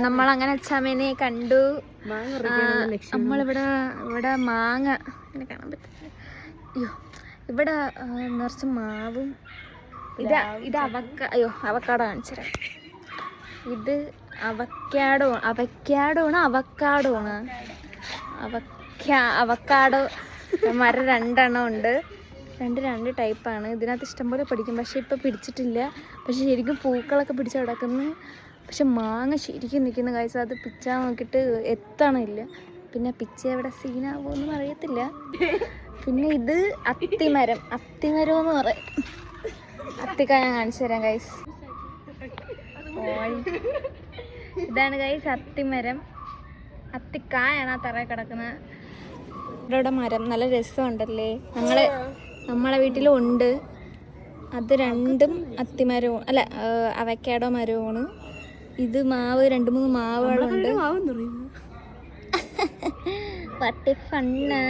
നമ്മളങ്ങനെ അച്ചാമ്മേനെ കണ്ടു. നമ്മളിവിടെ മാങ്ങ ഇങ്ങനെ കാണാൻ പറ്റില്ല. അയ്യോ, ഇവിടെ നിറച്ച് മാവും. ഇത് അവക്കാടോ കാണിച്ചുതരാം. ഇത് അവക്കാടോ മരം 2 എണ്ണം ഉണ്ട്. രണ്ട് ടൈപ്പാണ്. ഇതിനകത്ത് ഇഷ്ടംപോലെ പിടിക്കും, പക്ഷെ ഇപ്പം പിടിച്ചിട്ടില്ല. പക്ഷെ ശരിക്കും പൂക്കളൊക്കെ പിടിച്ച് കിടക്കുന്നു. പക്ഷെ മാങ്ങ ശരിക്കും നിൽക്കുന്ന കാഴ്ച. അത് പിച്ചാൻ നോക്കിയിട്ട് എത്തണില്ല. പിന്നെ പിച്ച എവിടെ സീനാവുമെന്നും അറിയത്തില്ല. പിന്നെ ഇത് അത്തിമരം എന്ന് പറയും. അത്തിക്കായ ഞാൻ കാണിച്ചു തരാം ഗൈസ്. ഇതാണ് ഗൈസ് അത്തിമരം. അത്തിക്കായാണ് ആ തറയിൽ കിടക്കുന്നത്. ഇവിടെ മരം നല്ല രസമുണ്ടല്ലേ. നമ്മളെ വീട്ടിലും ഉണ്ട്. അത് 2ഉം അത്തിമരവും അല്ല അവക്കാഡോ മരവുമാണ്. ഇത് മാവ് 2-3 മാവുകളുണ്ട്. പട്ടി ഫണ്ണ്.